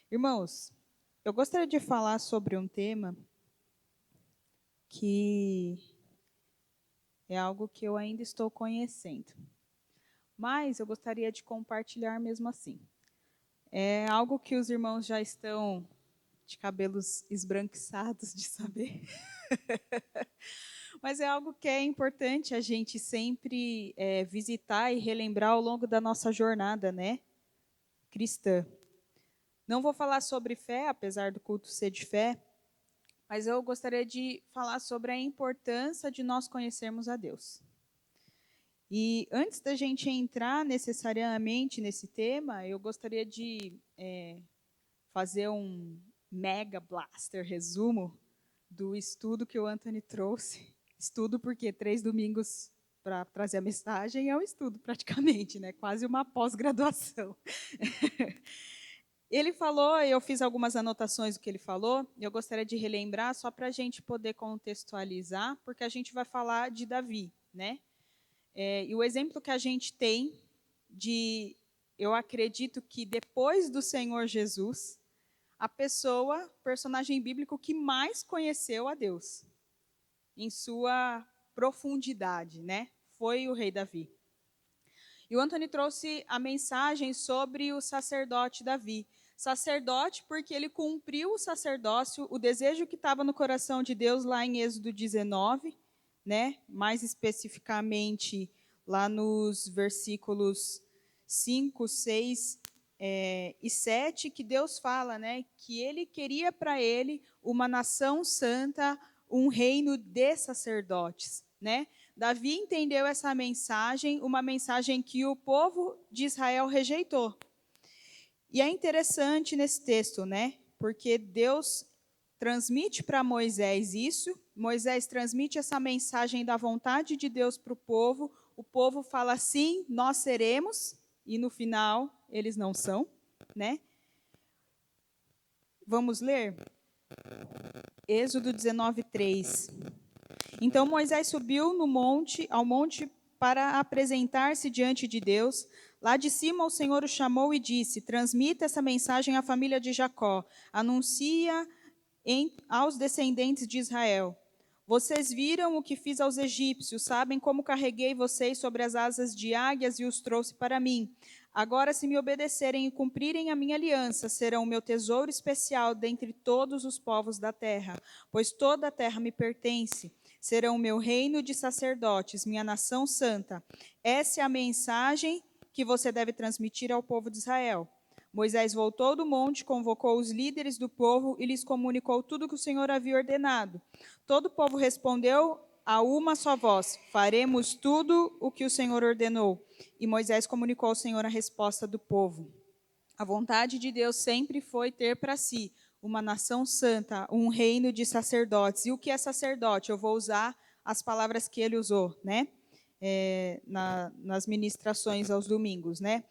Irmãos, eu gostaria de falar sobre um tema que é algo que eu ainda estou conhecendo, mas eu gostaria de compartilhar mesmo assim. É algo que os irmãos já estão de cabelos esbranquiçados de saber, mas é algo que é importante a gente sempre visitar e relembrar ao longo da nossa jornada, né, cristã. Não vou falar sobre fé, apesar do culto ser de fé, mas eu gostaria de falar sobre a importância de nós conhecermos a Deus. E antes da gente entrar necessariamente nesse tema, eu gostaria de fazer um mega blaster resumo do estudo que o Anthony trouxe. Estudo porque 3 domingos para trazer a mensagem é um estudo praticamente, né? Quase uma pós-graduação. Ele falou, eu fiz algumas anotações do que ele falou, e eu gostaria de relembrar só para a gente poder contextualizar, porque a gente vai falar de Davi, né? E o exemplo que a gente tem eu acredito que depois do Senhor Jesus, a personagem bíblico que mais conheceu a Deus, em sua profundidade, né? Foi o rei Davi. E o Anthony trouxe a mensagem sobre o sacerdote Davi. Sacerdote porque ele cumpriu o sacerdócio, o desejo que estava no coração de Deus lá em Êxodo 19, né? Mais especificamente lá nos versículos 5, 6 e 7, que Deus fala, né? Que ele queria para ele uma nação santa, um reino de sacerdotes, né? Davi entendeu essa mensagem, uma mensagem que o povo de Israel rejeitou. E é interessante nesse texto, né? Porque Deus transmite para Moisés isso, Moisés transmite essa mensagem da vontade de Deus para o povo fala sim, nós seremos, e no final eles não são, né? Vamos ler? Êxodo 19, 3. Então Moisés subiu ao monte para apresentar-se diante de Deus. Lá de cima o Senhor o chamou e disse: transmita essa mensagem à família de Jacó, anuncia aos descendentes de Israel. Vocês viram o que fiz aos egípcios, sabem como carreguei vocês sobre as asas de águias e os trouxe para mim. Agora, se me obedecerem e cumprirem a minha aliança, serão o meu tesouro especial dentre todos os povos da terra, pois toda a terra me pertence. Serão o meu reino de sacerdotes, minha nação santa. Essa é a mensagem que você deve transmitir ao povo de Israel. Moisés voltou do monte, convocou os líderes do povo e lhes comunicou tudo o que o Senhor havia ordenado. Todo o povo respondeu a uma só voz: faremos tudo o que o Senhor ordenou. E Moisés comunicou ao Senhor a resposta do povo. A vontade de Deus sempre foi ter para si uma nação santa, um reino de sacerdotes. E o que é sacerdote? Eu vou usar as palavras que ele usou, né? Nas ministrações aos domingos, né?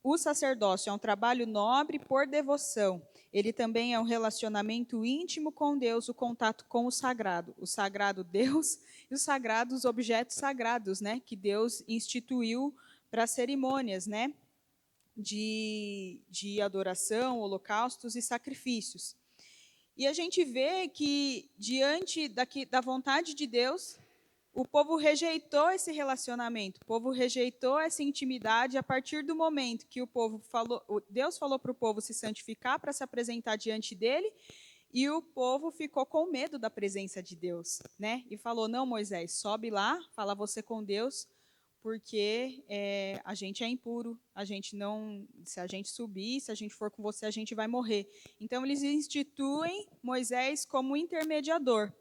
O sacerdócio é um trabalho nobre por devoção. Ele também é um relacionamento íntimo com Deus, o contato com o sagrado Deus e os sagrados objetos sagrados, né, que Deus instituiu para cerimônias, né, de adoração, holocaustos e sacrifícios. E a gente vê que diante da vontade de Deus, o povo rejeitou esse relacionamento, o povo rejeitou essa intimidade a partir do momento que Deus falou para o povo se santificar para se apresentar diante dele, e o povo ficou com medo da presença de Deus, né? E falou: não, Moisés, sobe lá, fala você com Deus, porque a gente é impuro, a gente não, se a gente subir, se a gente for com você, a gente vai morrer. Então eles instituem Moisés como intermediador.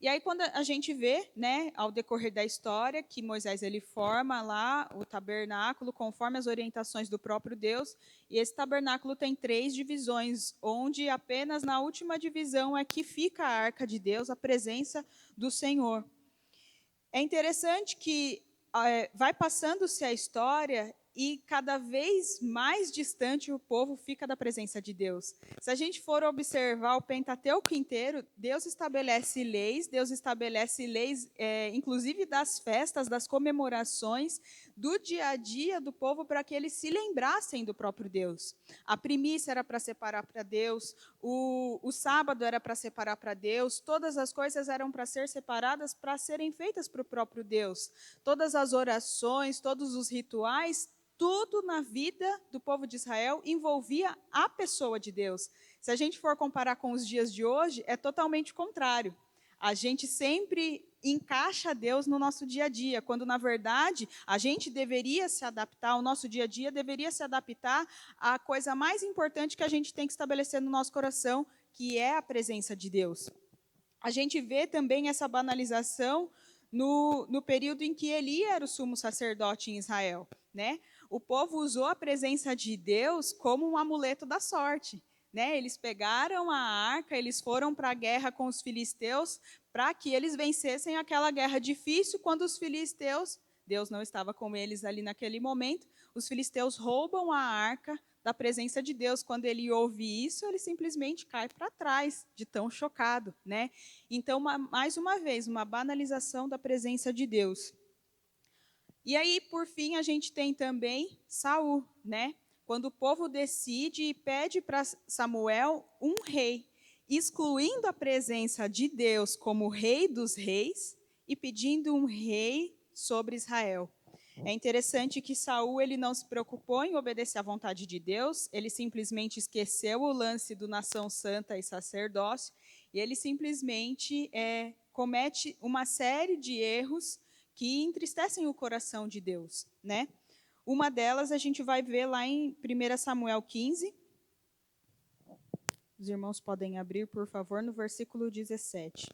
E aí quando a gente vê, né, ao decorrer da história, que Moisés ele forma lá o tabernáculo conforme as orientações do próprio Deus, e esse tabernáculo tem 3 divisões, onde apenas na última divisão é que fica a arca de Deus, a presença do Senhor. É interessante que vai passando-se a história e cada vez mais distante o povo fica da presença de Deus. Se a gente for observar o Pentateuco inteiro, Deus estabelece leis, inclusive das festas, das comemorações, do dia a dia do povo, para que eles se lembrassem do próprio Deus. A primícia era para separar para Deus, o sábado era para separar para Deus, todas as coisas eram para ser separadas, para serem feitas para o próprio Deus. Todas as orações, todos os rituais, tudo na vida do povo de Israel envolvia a pessoa de Deus. Se a gente for comparar com os dias de hoje, é totalmente contrário. A gente sempre encaixa Deus no nosso dia a dia, quando, na verdade, a gente deveria se adaptar, o nosso dia a dia deveria se adaptar à coisa mais importante que a gente tem que estabelecer no nosso coração, que é a presença de Deus. A gente vê também essa banalização no período em que Eli era o sumo sacerdote em Israel, né? O povo usou a presença de Deus como um amuleto da sorte, né? Eles pegaram a arca, eles foram para a guerra com os filisteus para que eles vencessem aquela guerra difícil. Quando os filisteus, Deus não estava com eles ali naquele momento, os filisteus roubam a arca da presença de Deus. Quando ele ouve isso, ele simplesmente cai para trás, de tão chocado, né? Então, mais uma vez, uma banalização da presença de Deus. E aí, por fim, a gente tem também Saul, né? Quando o povo decide e pede para Samuel um rei, excluindo a presença de Deus como rei dos reis e pedindo um rei sobre Israel. É interessante que Saul ele não se preocupou em obedecer à vontade de Deus, ele simplesmente esqueceu o lance do nação santa e sacerdócio, e ele simplesmente comete uma série de erros que entristecem o coração de Deus, né? Uma delas a gente vai ver lá em 1 Samuel 15. Os irmãos podem abrir, por favor, no versículo 17.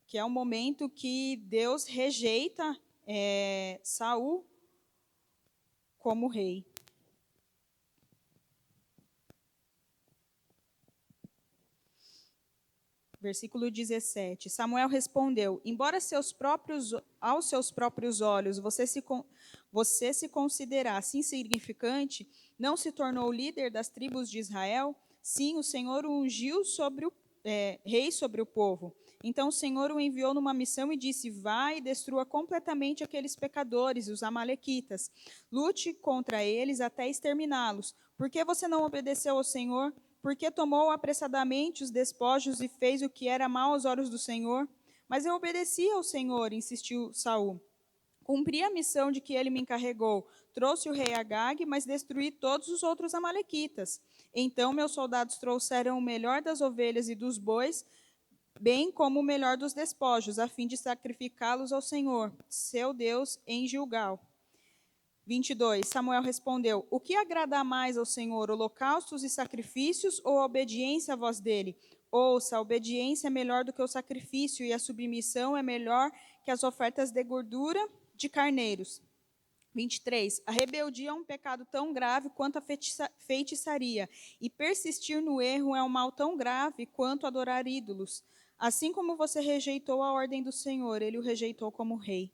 Que é o momento que Deus rejeita Saul como rei. Versículo 17. Samuel respondeu: embora aos seus próprios olhos você se considerasse insignificante, não se tornou líder das tribos de Israel? Sim, o Senhor o ungiu rei sobre o povo. Então o Senhor o enviou numa missão e disse: vai e destrua completamente aqueles pecadores, os amalequitas. Lute contra eles até exterminá-los. Por que você não obedeceu ao Senhor? Porque tomou apressadamente os despojos e fez o que era mal aos olhos do Senhor? Mas eu obedeci ao Senhor, insistiu Saul. Cumpri a missão de que ele me encarregou. Trouxe o rei Agag, mas destruí todos os outros amalequitas. Então meus soldados trouxeram o melhor das ovelhas e dos bois, bem como o melhor dos despojos, a fim de sacrificá-los ao Senhor, seu Deus, em Gilgal. 22. Samuel respondeu: o que agrada mais ao Senhor, holocaustos e sacrifícios ou a obediência à voz dele? Ouça, a obediência é melhor do que o sacrifício e a submissão é melhor que as ofertas de gordura de carneiros. 23. A rebeldia é um pecado tão grave quanto a feitiçaria, e persistir no erro é um mal tão grave quanto adorar ídolos. Assim como você rejeitou a ordem do Senhor, ele o rejeitou como rei.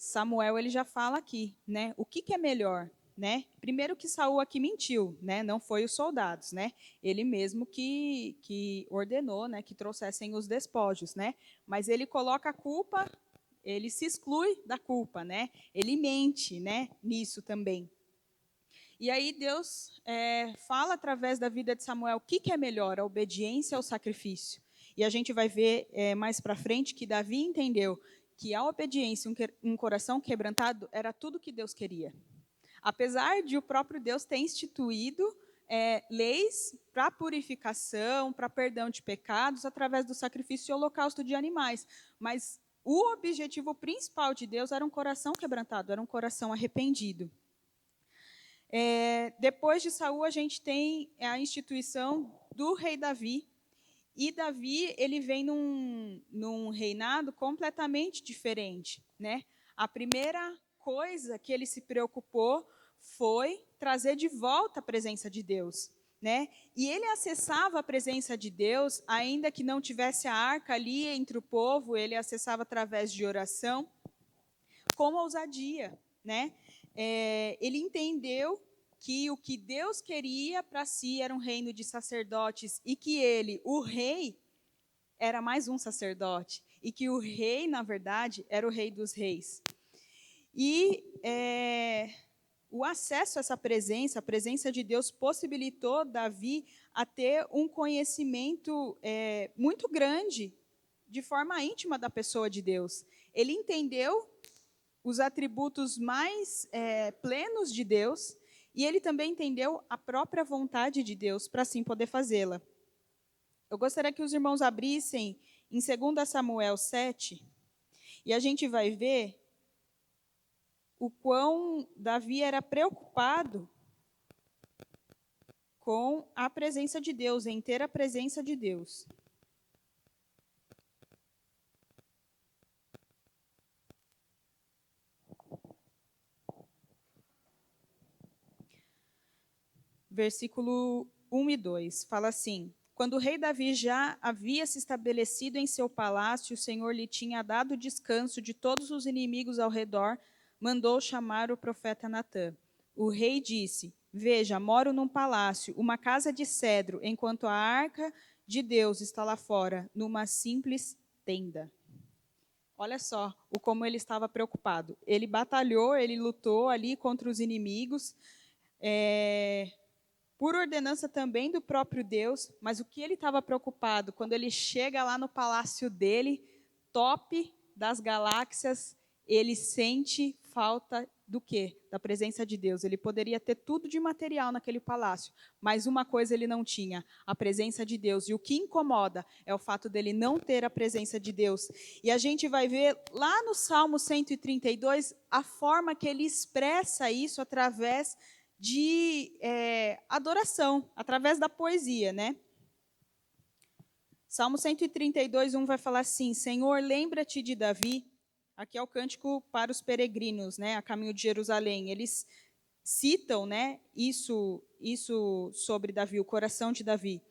Samuel ele já fala aqui, né? O que é melhor, né? Primeiro que Saul aqui mentiu, né? Não foi os soldados, né? Ele mesmo que ordenou, né? Que trouxessem os despojos, né? Mas ele coloca a culpa, ele se exclui da culpa, né? Ele mente, né? Nisso também. E aí Deus fala através da vida de Samuel o que é melhor, a obediência ou o sacrifício. E a gente vai ver mais para frente que Davi entendeu que a obediência, um coração quebrantado, era tudo que Deus queria. Apesar de o próprio Deus ter instituído leis para purificação, para perdão de pecados, através do sacrifício e holocausto de animais. Mas o objetivo principal de Deus era um coração quebrantado, era um coração arrependido. Depois de Saul, a gente tem a instituição do rei Davi. E Davi, ele vem num reinado completamente diferente, né? A primeira coisa que ele se preocupou foi trazer de volta a presença de Deus. né? E ele acessava a presença de Deus, ainda que não tivesse a arca ali entre o povo, ele acessava através de oração, com ousadia, né? Ele entendeu que o que Deus queria para si era um reino de sacerdotes e que ele, o rei, era mais um sacerdote e que o rei, na verdade, era o rei dos reis. E o acesso a essa presença, a presença de Deus, possibilitou Davi a ter um conhecimento muito grande, de forma íntima da pessoa de Deus. Ele entendeu os atributos mais plenos de Deus e ele também entendeu a própria vontade de Deus para assim poder fazê-la. Eu gostaria que os irmãos abrissem em 2 Samuel 7 e a gente vai ver o quão Davi era preocupado com a presença de Deus, em ter a presença de Deus. Versículo 1 e 2, fala assim: Quando o rei Davi já havia se estabelecido em seu palácio, o Senhor lhe tinha dado descanso de todos os inimigos ao redor, mandou chamar o profeta Natã. O rei disse: Veja, moro num palácio, uma casa de cedro, enquanto a arca de Deus está lá fora, numa simples tenda. Olha só como ele estava preocupado. Ele batalhou, ele lutou ali contra os inimigos, por ordenança também do próprio Deus, mas o que ele estava preocupado quando ele chega lá no palácio dele, top das galáxias, ele sente falta do quê? Da presença de Deus. Ele poderia ter tudo de material naquele palácio, mas uma coisa ele não tinha, a presença de Deus. E o que incomoda é o fato dele não ter a presença de Deus. E a gente vai ver lá no Salmo 132 a forma que ele expressa isso através de adoração, através da poesia, né? Salmo 132, 1 vai falar assim: Senhor, lembra-te de Davi. Aqui é o cântico para os peregrinos, né, a caminho de Jerusalém. Eles citam, né, isso sobre Davi, o coração de Davi.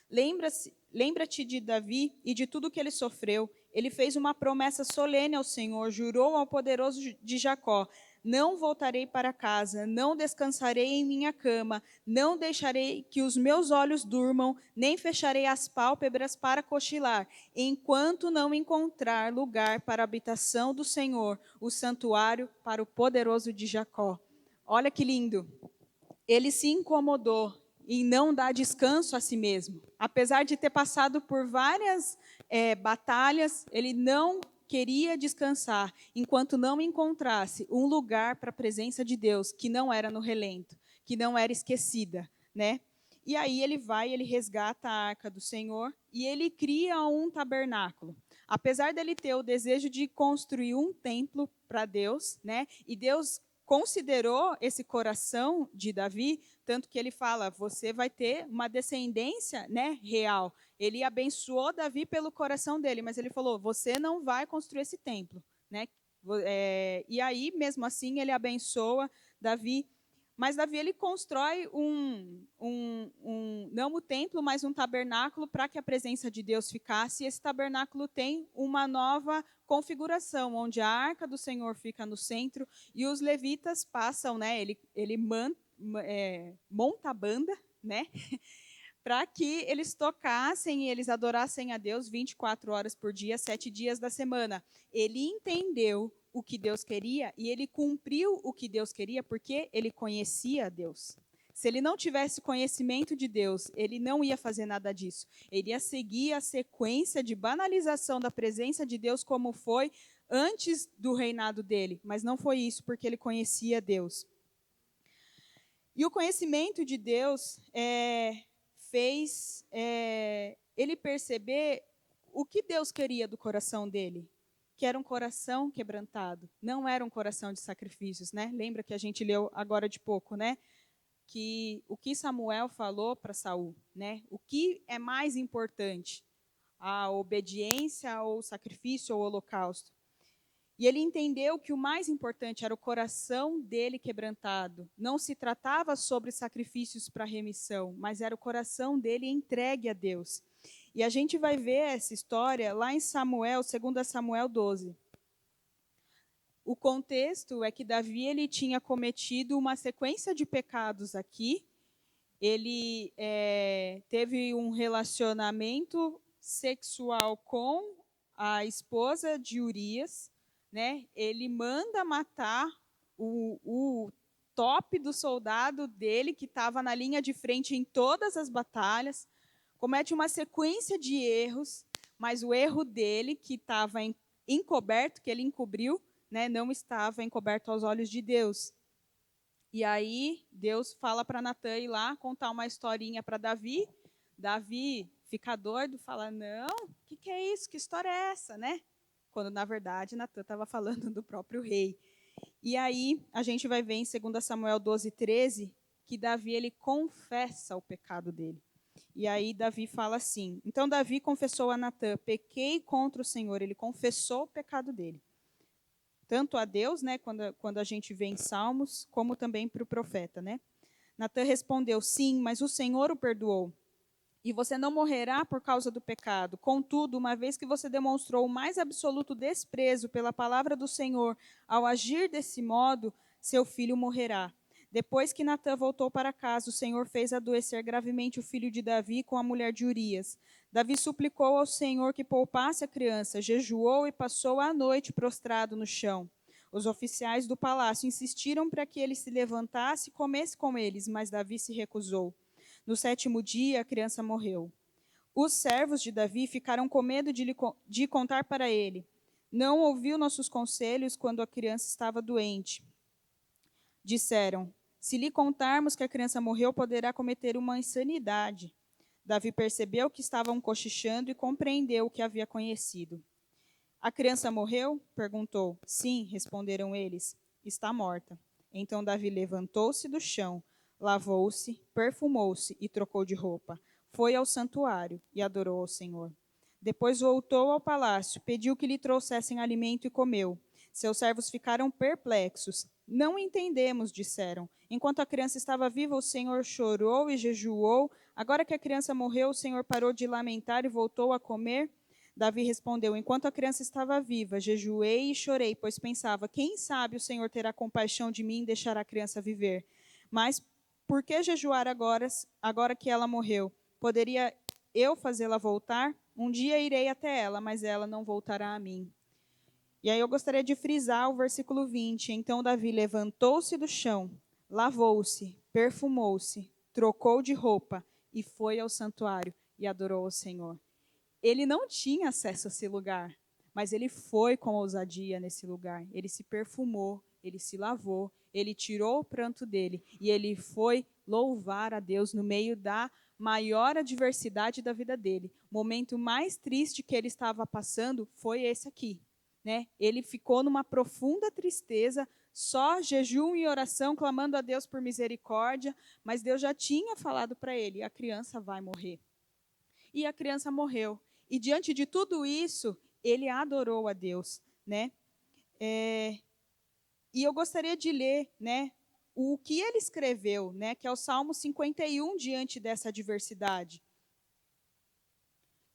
Lembra-te de Davi e de tudo que ele sofreu. Ele fez uma promessa solene ao Senhor, jurou ao poderoso de Jacó: não voltarei para casa, não descansarei em minha cama, não deixarei que os meus olhos durmam, nem fecharei as pálpebras para cochilar, enquanto não encontrar lugar para a habitação do Senhor, o santuário para o poderoso de Jacó. Olha que lindo. Ele se incomodou em não dar descanso a si mesmo. Apesar de ter passado por várias batalhas, ele não queria descansar enquanto não encontrasse um lugar para a presença de Deus, que não era no relento, que não era esquecida, né? E aí ele resgata a arca do Senhor e ele cria um tabernáculo. Apesar dele ter o desejo de construir um templo para Deus, né? E Deus considerou esse coração de Davi, tanto que ele fala: você vai ter uma descendência, né, real. Ele abençoou Davi pelo coração dele, mas ele falou: você não vai construir esse templo, né? E aí, mesmo assim, ele abençoa Davi. Mas Davi ele constrói não o templo, mas um tabernáculo para que a presença de Deus ficasse. E esse tabernáculo tem uma nova configuração, onde a arca do Senhor fica no centro e os levitas passam, né? Ele monta a banda, né? Para que eles tocassem e eles adorassem a Deus 24 horas por dia, 7 dias da semana. Ele entendeu o que Deus queria e ele cumpriu o que Deus queria porque ele conhecia a Deus. Se ele não tivesse conhecimento de Deus, ele não ia fazer nada disso. Ele ia seguir a sequência de banalização da presença de Deus como foi antes do reinado dele, mas não foi isso porque ele conhecia Deus. E o conhecimento de Deus fez ele perceber o que Deus queria do coração dele, que era um coração quebrantado, não era um coração de sacrifícios, né? Lembra que a gente leu agora de pouco, né? Que o que Samuel falou para Saul, né? O que é mais importante, a obediência ou o sacrifício ou o holocausto? E ele entendeu que o mais importante era o coração dele quebrantado. Não se tratava sobre sacrifícios para remissão, mas era o coração dele entregue a Deus. E a gente vai ver essa história lá em Samuel, 2 Samuel 12. O contexto é que Davi ele tinha cometido uma sequência de pecados aqui. Ele teve um relacionamento sexual com a esposa de Urias, né? Ele manda matar o top do soldado dele, que estava na linha de frente em todas as batalhas, comete uma sequência de erros, mas o erro dele, que estava encoberto, que ele encobriu, né, não estava encoberto aos olhos de Deus. E aí Deus fala para Natan ir lá contar uma historinha para Davi. Davi fica doido, fala, não, o que é isso? Que história é essa, né? Quando, na verdade, Natan estava falando do próprio rei. E aí a gente vai ver em 2 Samuel 12, 13, que Davi ele confessa o pecado dele. E aí Davi fala assim, então Davi confessou a Natan, pequei contra o Senhor, ele confessou o pecado dele. Tanto a Deus, né, quando a gente vê em Salmos, como também para o profeta, né? Natan respondeu, sim, mas o Senhor o perdoou. E você não morrerá por causa do pecado. Contudo, uma vez que você demonstrou o mais absoluto desprezo pela palavra do Senhor, ao agir desse modo, seu filho morrerá. Depois que Natã voltou para casa, o Senhor fez adoecer gravemente o filho de Davi com a mulher de Urias. Davi suplicou ao Senhor que poupasse a criança, jejuou e passou a noite prostrado no chão. Os oficiais do palácio insistiram para que ele se levantasse e comesse com eles, mas Davi se recusou. No 7º dia, a criança morreu. Os servos de Davi ficaram com medo de contar para ele. Não ouviu nossos conselhos quando a criança estava doente. Disseram, se lhe contarmos que a criança morreu, poderá cometer uma insanidade. Davi percebeu que estavam cochichando e compreendeu o que havia conhecido. A criança morreu? Perguntou. Sim, responderam eles. Está morta. Então Davi levantou-se do chão, lavou-se, perfumou-se e trocou de roupa. Foi ao santuário e adorou ao Senhor. Depois voltou ao palácio, pediu que lhe trouxessem alimento e comeu. Seus servos ficaram perplexos. Não entendemos, disseram. Enquanto a criança estava viva, o Senhor chorou e jejuou. Agora que a criança morreu, o Senhor parou de lamentar e voltou a comer. Davi respondeu, enquanto a criança estava viva, jejuei e chorei, pois pensava, quem sabe o Senhor terá compaixão de mim e deixará a criança viver. Mas por que jejuar agora que ela morreu? Poderia eu fazê-la voltar? Um dia irei até ela, mas ela não voltará a mim. E aí eu gostaria de frisar o versículo 20. Então Davi levantou-se do chão, lavou-se, perfumou-se, trocou de roupa e foi ao santuário e adorou ao Senhor. Ele não tinha acesso a esse lugar, mas ele foi com ousadia nesse lugar. Ele se perfumou, ele se lavou, ele tirou o pranto dele e ele foi louvar a Deus no meio da maior adversidade da vida dele. O momento mais triste que ele estava passando foi esse aqui, né? Ele ficou numa profunda tristeza, só jejum e oração, clamando a Deus por misericórdia, mas Deus já tinha falado para ele: a criança vai morrer. E a criança morreu. E diante de tudo isso, ele adorou a Deus, né? E eu gostaria de ler, né, o que ele escreveu, né, que é o Salmo 51 diante dessa adversidade,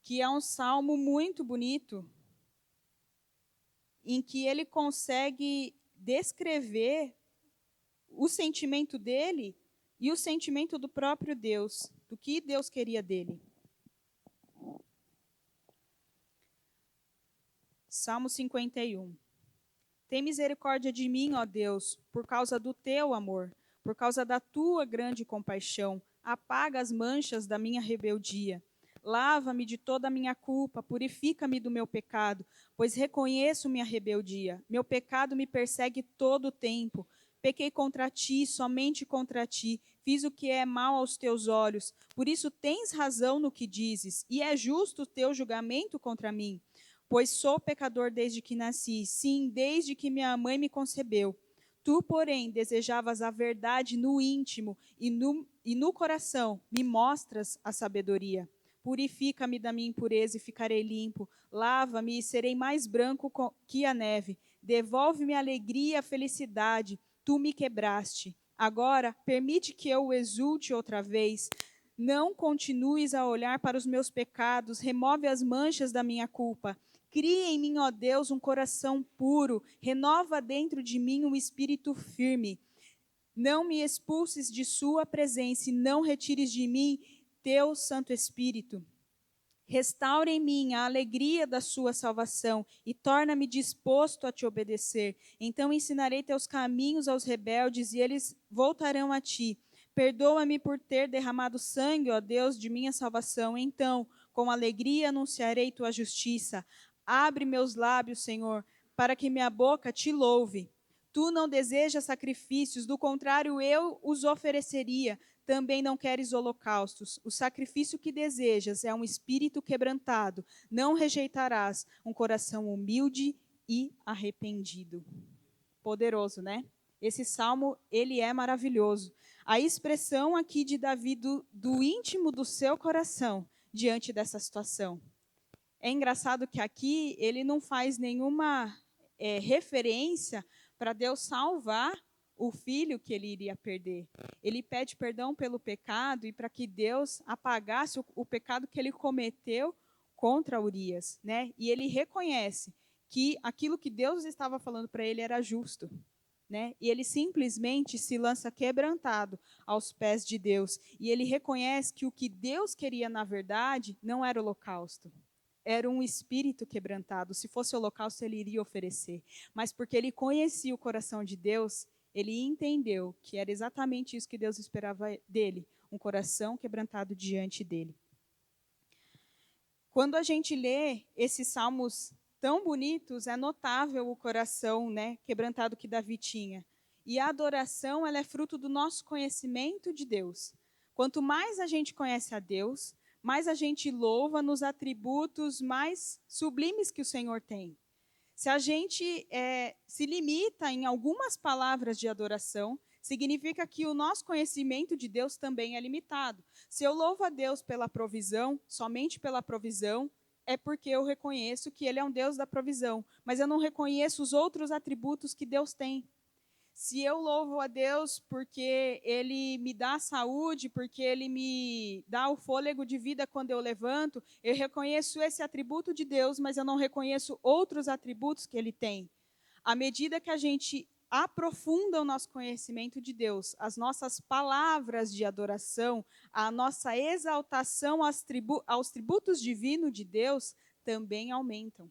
que é um salmo muito bonito, em que ele consegue descrever o sentimento dele e o sentimento do próprio Deus, do que Deus queria dele. Salmo 51. Tem misericórdia de mim, ó Deus, por causa do teu amor, por causa da tua grande compaixão. Apaga as manchas da minha rebeldia. Lava-me de toda a minha culpa, purifica-me do meu pecado, pois reconheço minha rebeldia. Meu pecado me persegue todo o tempo. Pequei contra ti, somente contra ti. Fiz o que é mal aos teus olhos. Por isso tens razão no que dizes, e é justo o teu julgamento contra mim. Pois sou pecador desde que nasci, sim, desde que minha mãe me concebeu. Tu, porém, desejavas a verdade no íntimo e no coração me mostras a sabedoria. Purifica-me da minha impureza e ficarei limpo. Lava-me e serei mais branco que a neve. Devolve-me a alegria e a felicidade. Tu me quebraste. Agora, permite que eu exulte outra vez. Não continues a olhar para os meus pecados. Remove as manchas da minha culpa. Cria em mim, ó Deus, um coração puro. Renova dentro de mim um espírito firme. Não me expulses de sua presença e não retires de mim teu Santo Espírito. Restaure em mim a alegria da sua salvação e torna-me disposto a te obedecer. Então ensinarei teus caminhos aos rebeldes e eles voltarão a ti. Perdoa-me por ter derramado sangue, ó Deus, de minha salvação. Então, com alegria anunciarei tua justiça. Abre meus lábios, Senhor, para que minha boca te louve. Tu não desejas sacrifícios, do contrário, eu os ofereceria. Também não queres holocaustos. O sacrifício que desejas é um espírito quebrantado. Não rejeitarás um coração humilde e arrependido. Poderoso, né? Esse salmo, ele é maravilhoso. A expressão aqui de Davi do íntimo do seu coração diante dessa situação. É engraçado que aqui ele não faz nenhuma referência para Deus salvar o filho que ele iria perder. Ele pede perdão pelo pecado e para que Deus apagasse o pecado que ele cometeu contra Urias, né? E ele reconhece que aquilo que Deus estava falando para ele era justo, né? E ele simplesmente se lança quebrantado aos pés de Deus. E ele reconhece que o que Deus queria, na verdade, não era holocausto. Era um espírito quebrantado. Se fosse holocausto, ele iria oferecer. Mas porque ele conhecia o coração de Deus, ele entendeu que era exatamente isso que Deus esperava dele, um coração quebrantado diante dele. Quando a gente lê esses salmos tão bonitos, é notável o coração, né, quebrantado que Davi tinha. E a adoração, ela é fruto do nosso conhecimento de Deus. Quanto mais a gente conhece a Deus, mais a gente louva nos atributos mais sublimes que o Senhor tem. Se a gente se limita em algumas palavras de adoração, significa que o nosso conhecimento de Deus também é limitado. Se eu louvo a Deus pela provisão, somente pela provisão, é porque eu reconheço que Ele é um Deus da provisão, mas eu não reconheço os outros atributos que Deus tem. Se eu louvo a Deus porque Ele me dá saúde, porque Ele me dá o fôlego de vida quando eu levanto, eu reconheço esse atributo de Deus, mas eu não reconheço outros atributos que Ele tem. À medida que a gente aprofunda o nosso conhecimento de Deus, as nossas palavras de adoração, a nossa exaltação aos tributos divinos de Deus também aumentam.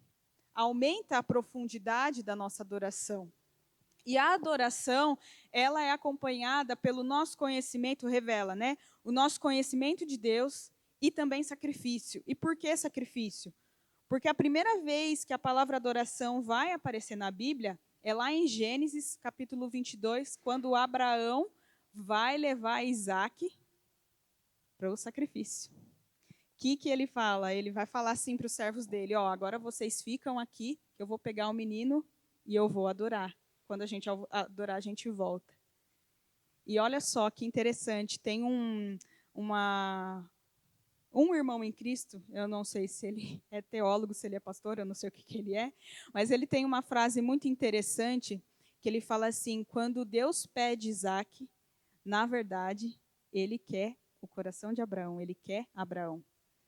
Aumenta a profundidade da nossa adoração. E a adoração, ela é acompanhada pelo nosso conhecimento, revela, né? O nosso conhecimento de Deus e também sacrifício. E por que sacrifício? Porque a primeira vez que a palavra adoração vai aparecer na Bíblia é lá em Gênesis, capítulo 22, quando Abraão vai levar Isaac para o sacrifício. O que ele fala? Ele vai falar assim para os servos dele, ó, agora vocês ficam aqui, que eu vou pegar o menino e eu vou adorar. Quando a gente adorar, a gente volta. E olha só que interessante, tem um irmão em Cristo, eu não sei se ele é teólogo, se ele é pastor, eu não sei o que ele é, mas ele tem uma frase muito interessante, que ele fala assim, quando Deus pede Isaac, na verdade, ele quer o coração de Abraão, ele quer Abraão.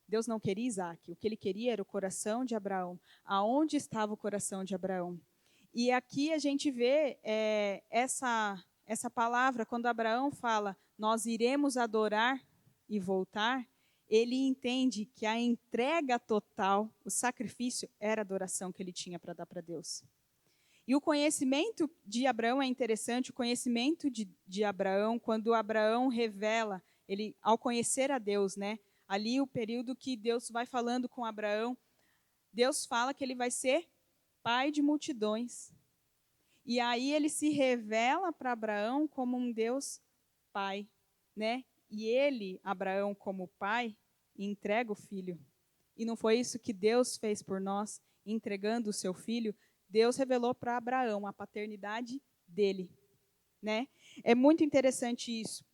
Deus não queria Isaac, o que ele queria era o coração de Abraão. Aonde estava o coração de Abraão? E aqui a gente vê essa palavra, quando Abraão fala, nós iremos adorar e voltar, ele entende que a entrega total, o sacrifício, era a adoração que ele tinha para dar para Deus. E o conhecimento de Abraão é interessante, o conhecimento de Abraão, quando Abraão revela, ele, ao conhecer a Deus, né? Ali o período que Deus vai falando com Abraão, Deus fala que ele vai ser pai de multidões. E aí ele se revela para Abraão como um Deus pai, né? E ele, Abraão, como pai, entrega o filho. E não foi isso que Deus fez por nós, entregando o seu filho? Deus revelou para Abraão a paternidade dele, né? É muito interessante isso.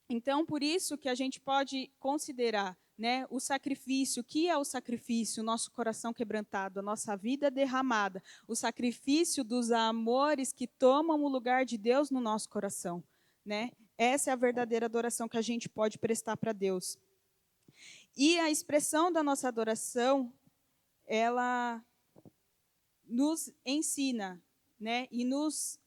Então, por isso que a gente pode considerar né, o sacrifício. O que é o sacrifício? O nosso coração quebrantado, a nossa vida derramada. O sacrifício dos amores que tomam o lugar de Deus no nosso coração, né? Essa é a verdadeira adoração que a gente pode prestar para Deus. E a expressão da nossa adoração, ela nos ensina, né, e nos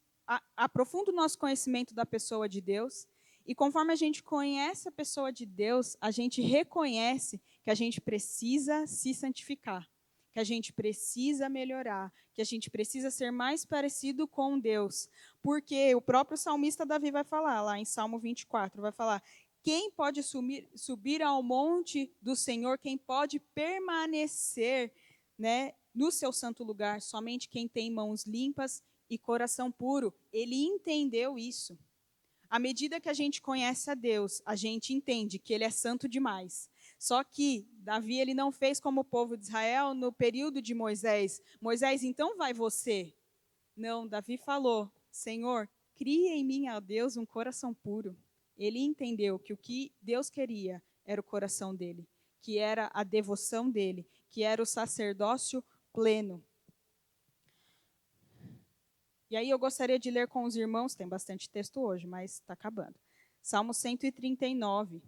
aprofunda o nosso conhecimento da pessoa de Deus. E conforme a gente conhece a pessoa de Deus, a gente reconhece que a gente precisa se santificar, que a gente precisa melhorar, que a gente precisa ser mais parecido com Deus. Porque o próprio salmista Davi vai falar, lá em Salmo 24, vai falar: quem pode subir ao monte do Senhor, quem pode permanecer, né, no seu santo lugar? Somente quem tem mãos limpas e coração puro. Ele entendeu isso. À medida que a gente conhece a Deus, a gente entende que Ele é santo demais. Só que Davi, ele não fez como o povo de Israel no período de Moisés. Moisés, então vai você. Não, Davi falou: Senhor, cria em mim, ó Deus, um coração puro. Ele entendeu que o que Deus queria era o coração dele, que era a devoção dele, que era o sacerdócio pleno. E aí eu gostaria de ler com os irmãos, tem bastante texto hoje, mas está acabando. Salmo 139.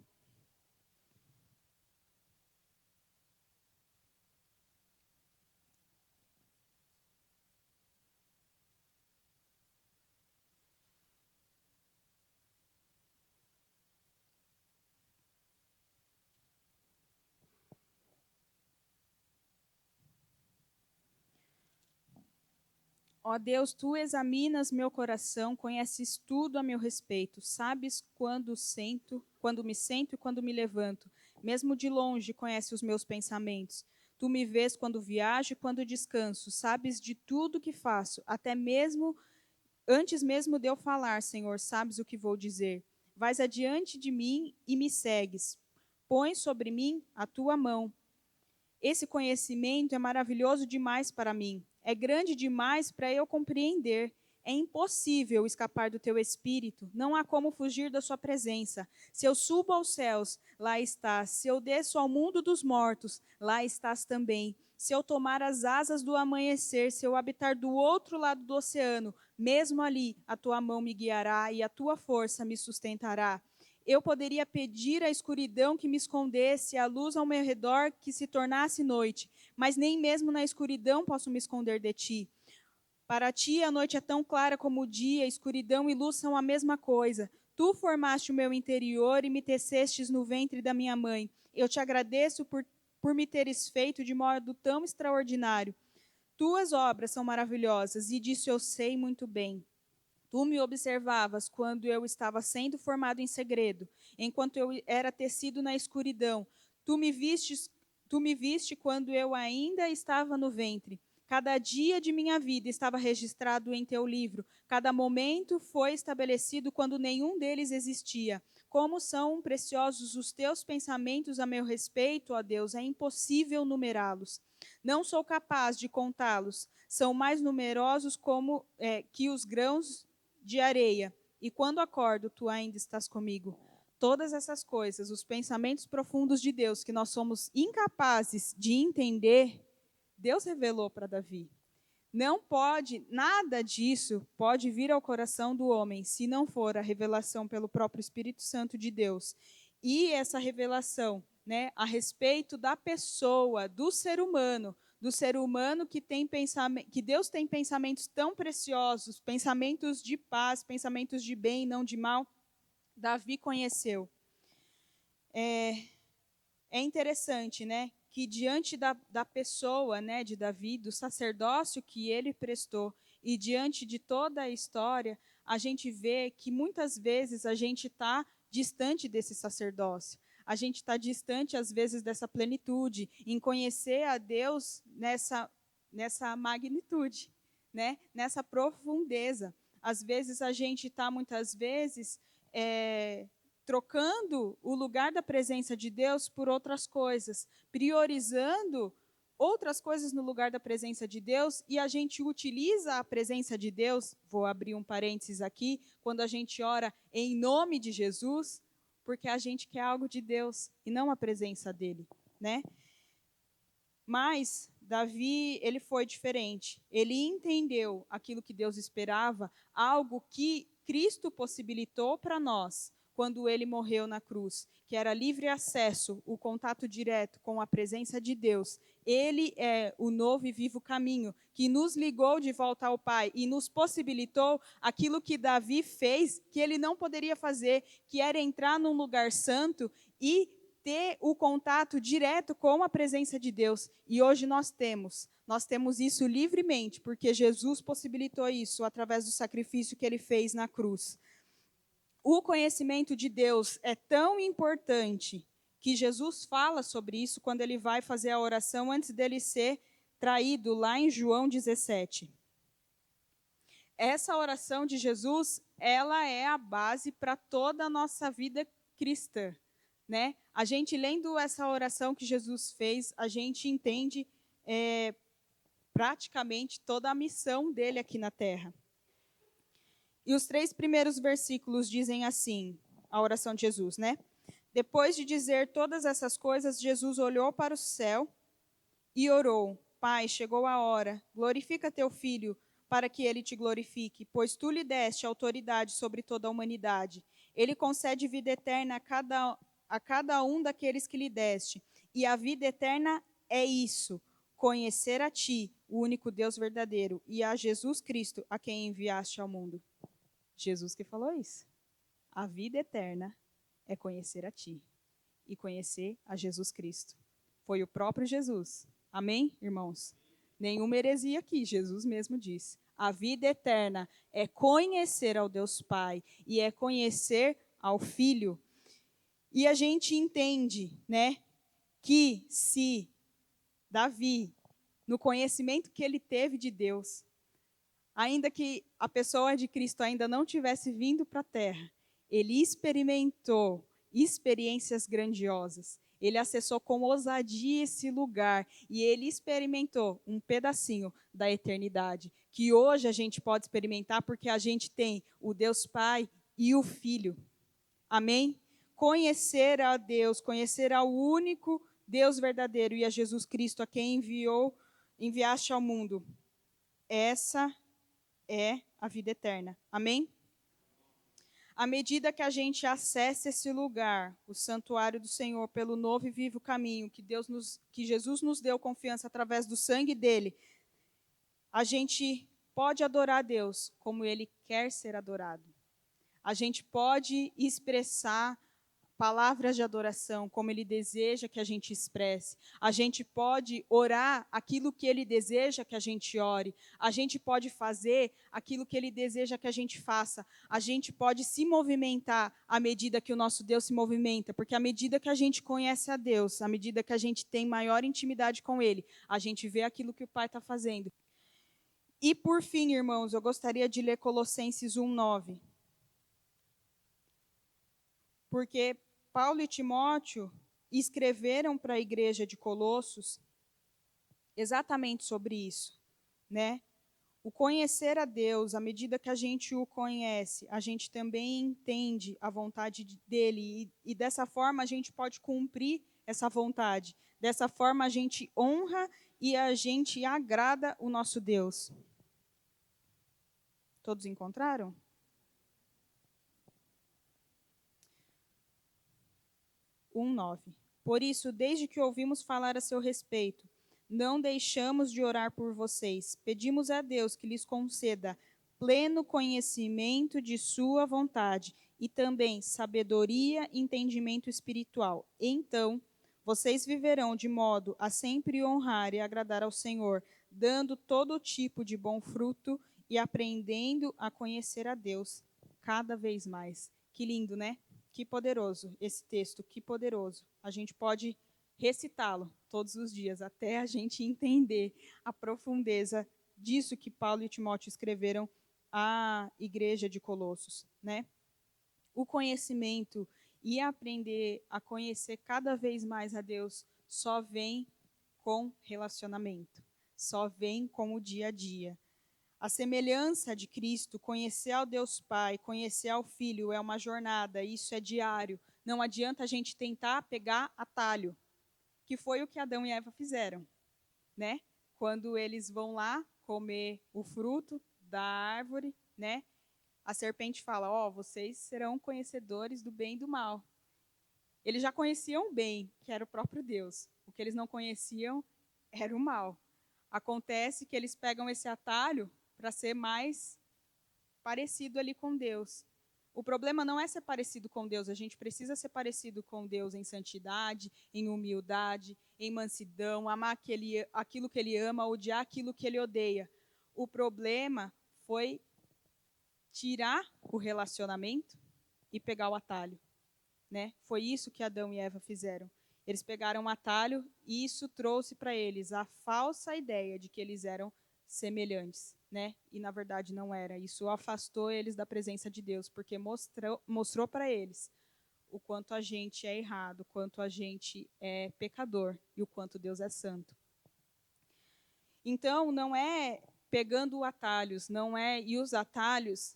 Ó Deus, tu examinas meu coração, conheces tudo a meu respeito, sabes quando me sento e quando me levanto. Mesmo de longe conhece os meus pensamentos. Tu me vês quando viajo e quando descanso, sabes de tudo que faço, até mesmo antes mesmo de eu falar, Senhor, sabes o que vou dizer. Vais adiante de mim e me segues. Põe sobre mim a tua mão. Esse conhecimento é maravilhoso demais para mim. É grande demais para eu compreender. É impossível escapar do teu espírito. Não há como fugir da sua presença. Se eu subo aos céus, lá estás. Se eu desço ao mundo dos mortos, lá estás também. Se eu tomar as asas do amanhecer, se eu habitar do outro lado do oceano, mesmo ali a tua mão me guiará e a tua força me sustentará. Eu poderia pedir à escuridão que me escondesse, a luz ao meu redor que se tornasse noite, mas nem mesmo na escuridão posso me esconder de ti. Para ti a noite é tão clara como o dia, escuridão e luz são a mesma coisa. Tu formaste o meu interior e me tecestes no ventre da minha mãe. Eu te agradeço por me teres feito de modo tão extraordinário. Tuas obras são maravilhosas e disso eu sei muito bem. Tu me observavas quando eu estava sendo formado em segredo, enquanto eu era tecido na escuridão. Tu me viste quando eu ainda estava no ventre. Cada dia de minha vida estava registrado em teu livro. Cada momento foi estabelecido quando nenhum deles existia. Como são preciosos os teus pensamentos a meu respeito, ó Deus, é impossível numerá-los. Não sou capaz de contá-los. São mais numerosos que os grãos de areia, e quando acordo, tu ainda estás comigo. Todas essas coisas, os pensamentos profundos de Deus, que nós somos incapazes de entender, Deus revelou para Davi. Não pode, nada disso pode vir ao coração do homem, se não for a revelação pelo próprio Espírito Santo de Deus. E essa revelação, né, a respeito da pessoa, do ser humano que Deus tem pensamentos tão preciosos, pensamentos de paz, pensamentos de bem, não de mal, Davi conheceu. É interessante, né, que diante da pessoa, né, de Davi, do sacerdócio que ele prestou, e diante de toda a história, a gente vê que muitas vezes a gente está distante desse sacerdócio. A gente está distante, às vezes, dessa plenitude, em conhecer a Deus nessa magnitude, né? Nessa profundeza. Às vezes, a gente está, muitas vezes, trocando o lugar da presença de Deus por outras coisas, priorizando outras coisas no lugar da presença de Deus, e a gente utiliza a presença de Deus, vou abrir um parênteses aqui, quando a gente ora em nome de Jesus, porque a gente quer algo de Deus e não a presença dele, né? Mas Davi, ele foi diferente. Ele entendeu aquilo que Deus esperava, algo que Cristo possibilitou para nós quando ele morreu na cruz, que era livre acesso, o contato direto com a presença de Deus. Ele é o novo e vivo caminho que nos ligou de volta ao Pai e nos possibilitou aquilo que Davi fez, que ele não poderia fazer, que era entrar num lugar santo e ter o contato direto com a presença de Deus. E hoje nós temos isso livremente, porque Jesus possibilitou isso através do sacrifício que ele fez na cruz. O conhecimento de Deus é tão importante que Jesus fala sobre isso quando ele vai fazer a oração antes dele ser traído, lá em João 17. Essa oração de Jesus, ela é a base para toda a nossa vida cristã, né? A gente lendo essa oração que Jesus fez, a gente entende praticamente toda a missão dele aqui na Terra. E os 3 primeiros versículos dizem assim, a oração de Jesus, né? Depois de dizer todas essas coisas, Jesus olhou para o céu e orou: Pai, chegou a hora, glorifica teu filho, para que ele te glorifique, pois tu lhe deste autoridade sobre toda a humanidade. Ele concede vida eterna a cada um daqueles que lhe deste. E a vida eterna é isso: conhecer a ti, o único Deus verdadeiro, e a Jesus Cristo, a quem enviaste ao mundo. Jesus que falou isso. A vida eterna é conhecer a ti e conhecer a Jesus Cristo. Foi o próprio Jesus. Amém, irmãos? Nenhuma heresia aqui, Jesus mesmo disse. A vida eterna é conhecer ao Deus Pai e é conhecer ao Filho. E a gente entende, né, que se Davi, no conhecimento que ele teve de Deus, ainda que a pessoa de Cristo ainda não tivesse vindo para a terra, ele experimentou experiências grandiosas. Ele acessou com ousadia esse lugar e ele experimentou um pedacinho da eternidade, que hoje a gente pode experimentar porque a gente tem o Deus Pai e o Filho. Amém? Conhecer a Deus, conhecer ao único Deus verdadeiro e a Jesus Cristo, a quem enviaste ao mundo. Essa é a vida eterna. Amém? À medida que a gente acessa esse lugar, o santuário do Senhor, pelo novo e vivo caminho que Jesus nos deu confiança através do sangue dele, a gente pode adorar a Deus como ele quer ser adorado. A gente pode expressar palavras de adoração, como ele deseja que a gente expresse. A gente pode orar aquilo que ele deseja que a gente ore. A gente pode fazer aquilo que ele deseja que a gente faça. A gente pode se movimentar à medida que o nosso Deus se movimenta, porque à medida que a gente conhece a Deus, à medida que a gente tem maior intimidade com ele, a gente vê aquilo que o Pai está fazendo. E por fim, irmãos, eu gostaria de ler Colossenses 1:9. Porque Paulo e Timóteo escreveram para a igreja de Colossos exatamente sobre isso, né? O conhecer a Deus, à medida que a gente o conhece, a gente também entende a vontade dele e dessa forma a gente pode cumprir essa vontade. Dessa forma a gente honra e a gente agrada o nosso Deus. Todos encontraram? Por isso, desde que ouvimos falar a seu respeito, não deixamos de orar por vocês. Pedimos a Deus que lhes conceda pleno conhecimento de sua vontade e também sabedoria e entendimento espiritual. Então, vocês viverão de modo a sempre honrar e agradar ao Senhor, dando todo tipo de bom fruto e aprendendo a conhecer a Deus cada vez mais. Que lindo, né? Que poderoso esse texto, que poderoso. A gente pode recitá-lo todos os dias até a gente entender a profundeza disso que Paulo e Timóteo escreveram à igreja de Colossos, né? O conhecimento e aprender a conhecer cada vez mais a Deus só vem com relacionamento, só vem com o dia a dia. A semelhança de Cristo, conhecer ao Deus Pai, conhecer ao Filho, é uma jornada, isso é diário. Não adianta a gente tentar pegar atalho, que foi o que Adão e Eva fizeram, né? Quando eles vão lá comer o fruto da árvore, né? A serpente fala: ó, vocês serão conhecedores do bem e do mal. Eles já conheciam o bem, que era o próprio Deus. O que eles não conheciam era o mal. Acontece que eles pegam esse atalho para ser mais parecido ali com Deus. O problema não é ser parecido com Deus, a gente precisa ser parecido com Deus em santidade, em humildade, em mansidão, amar aquilo que Ele ama, odiar aquilo que Ele odeia. O problema foi tirar o relacionamento e pegar o atalho, né? Foi isso que Adão e Eva fizeram. Eles pegaram um atalho e isso trouxe para eles a falsa ideia de que eles eram semelhantes, né? E na verdade não era. Isso afastou eles da presença de Deus, porque mostrou para eles o quanto a gente é errado, o quanto a gente é pecador e o quanto Deus é santo. Então, não é pegando atalhos, não é, e os atalhos,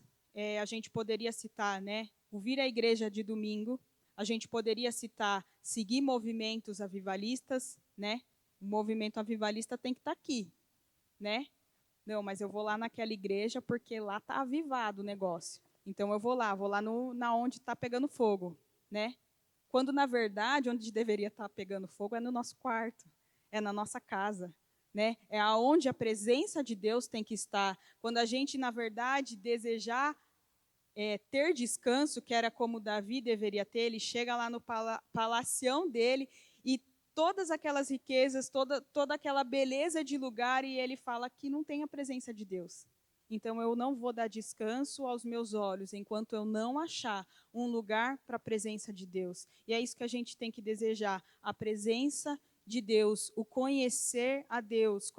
a gente poderia citar, né? O vir à igreja de domingo, a gente poderia citar seguir movimentos avivalistas, né? O movimento avivalista tem que estar aqui, né? Não, mas eu vou lá naquela igreja porque lá está avivado o negócio. Então eu vou lá na onde está pegando fogo, né? Quando na verdade onde deveria estar pegando fogo é no nosso quarto, é na nossa casa, né? É aonde a presença de Deus tem que estar. Quando a gente na verdade desejar ter descanso, que era como Davi deveria ter, ele chega lá no palacião dele e todas aquelas riquezas, toda aquela beleza de lugar, e ele fala que não tem a presença de Deus. Então eu não vou dar descanso aos meus olhos enquanto eu não achar um lugar para a presença de Deus. E é isso que a gente tem que desejar, a presença de Deus, o conhecer a Deus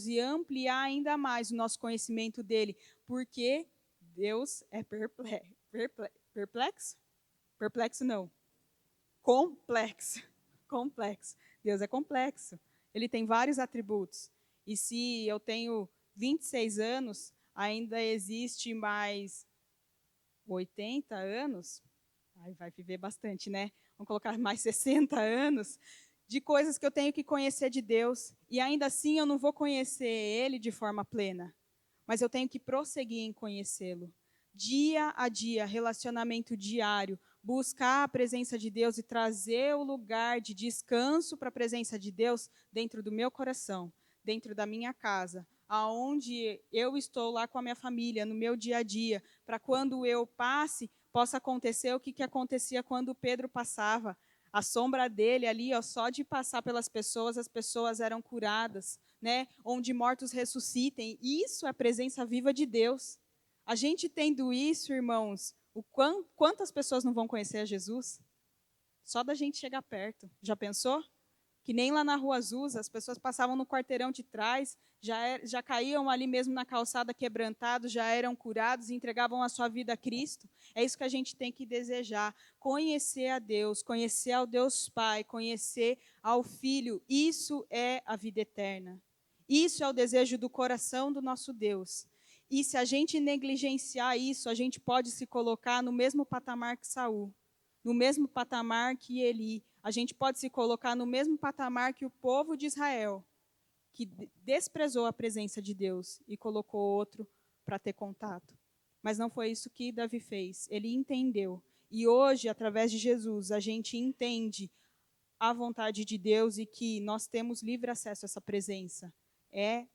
e ampliar ainda mais o nosso conhecimento dele, porque Deus é perplexo? Perplexo não. Complexo. Complexo. Deus é complexo. Ele tem vários atributos. E se eu tenho 26 anos, ainda existe mais 80 anos, aí vai viver bastante, né? Vamos colocar mais 60 anos de coisas que eu tenho que conhecer de Deus. E ainda assim eu não vou conhecer Ele de forma plena. Mas eu tenho que prosseguir em conhecê-lo. Dia a dia, relacionamento diário, buscar a presença de Deus e trazer o lugar de descanso para a presença de Deus dentro do meu coração, dentro da minha casa, aonde eu estou lá com a minha família, no meu dia a dia, para quando eu passe, possa acontecer o que acontecia quando Pedro passava. A sombra dele ali, ó, só de passar pelas pessoas, as pessoas eram curadas, né? Onde mortos ressuscitem. Isso é a presença viva de Deus. A gente tendo isso, irmãos, quantas pessoas não vão conhecer a Jesus? Só da gente chegar perto. Já pensou? Que nem lá na Rua Azusa, as pessoas passavam no quarteirão de trás, já caíam ali mesmo na calçada quebrantados, já eram curados e entregavam a sua vida a Cristo. É isso que a gente tem que desejar, conhecer a Deus, conhecer ao Deus Pai, conhecer ao Filho. Isso é a vida eterna. Isso é o desejo do coração do nosso Deus. E se a gente negligenciar isso, a gente pode se colocar no mesmo patamar que Saul, no mesmo patamar que Eli. A gente pode se colocar no mesmo patamar que o povo de Israel, que desprezou a presença de Deus e colocou outro para ter contato. Mas não foi isso que Davi fez. Ele entendeu. E hoje, através de Jesus, a gente entende a vontade de Deus e que nós temos livre acesso a essa presença. É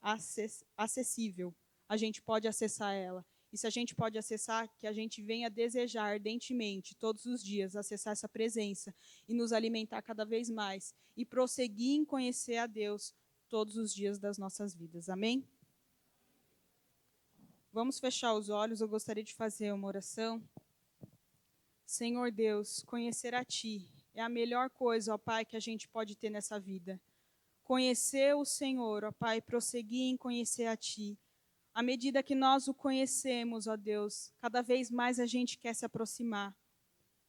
acessível. A gente pode acessar ela. E se a gente pode acessar, que a gente venha desejar ardentemente, todos os dias, acessar essa presença e nos alimentar cada vez mais e prosseguir em conhecer a Deus todos os dias das nossas vidas. Amém? Vamos fechar os olhos, eu gostaria de fazer uma oração. Senhor Deus, conhecer a Ti é a melhor coisa, ó Pai, que a gente pode ter nessa vida. Conhecer o Senhor, ó Pai, prosseguir em conhecer a Ti. À medida que nós o conhecemos, ó Deus, cada vez mais a gente quer se aproximar.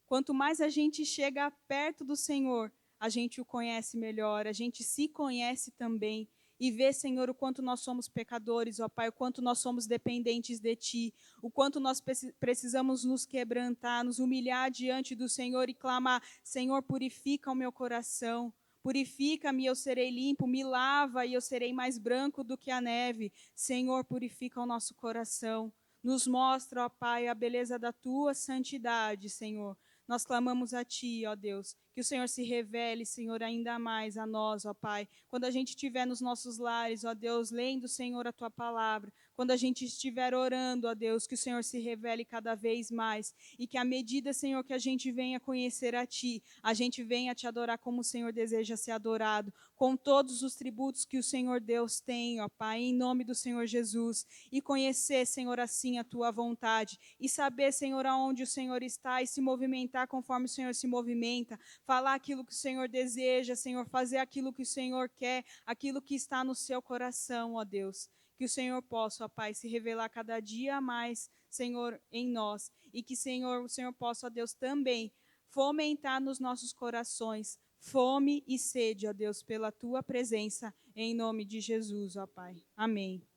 Quanto mais a gente chega perto do Senhor, a gente o conhece melhor, a gente se conhece também. e ver, Senhor, o quanto nós somos pecadores, ó Pai, o quanto nós somos dependentes de Ti, o quanto nós precisamos nos quebrantar, nos humilhar diante do Senhor e clamar: Senhor, purifica o meu coração. Purifica-me, eu serei limpo, me lava e eu serei mais branco do que a neve. Senhor, purifica o nosso coração. Nos mostra, ó Pai, a beleza da tua santidade, Senhor. Nós clamamos a Ti, ó Deus, que o Senhor se revele, Senhor, ainda mais a nós, ó Pai. Quando a gente estiver nos nossos lares, ó Deus, lendo, Senhor, a Tua palavra, quando a gente estiver orando, ó Deus, que o Senhor se revele cada vez mais e que à medida, Senhor, que a gente venha conhecer a Ti, a gente venha Te adorar como o Senhor deseja ser adorado, com todos os tributos que o Senhor Deus tem, ó Pai, em nome do Senhor Jesus, e conhecer, Senhor, assim a Tua vontade, e saber, Senhor, aonde o Senhor está e se movimentar conforme o Senhor se movimenta, falar aquilo que o Senhor deseja, Senhor, fazer aquilo que o Senhor quer, aquilo que está no seu coração, ó Deus. Que o Senhor possa, ó Pai, se revelar cada dia mais, Senhor, em nós, e que, Senhor, o Senhor possa, ó Deus, também fomentar nos nossos corações fome e sede, ó Deus, pela Tua presença, em nome de Jesus, ó Pai. Amém.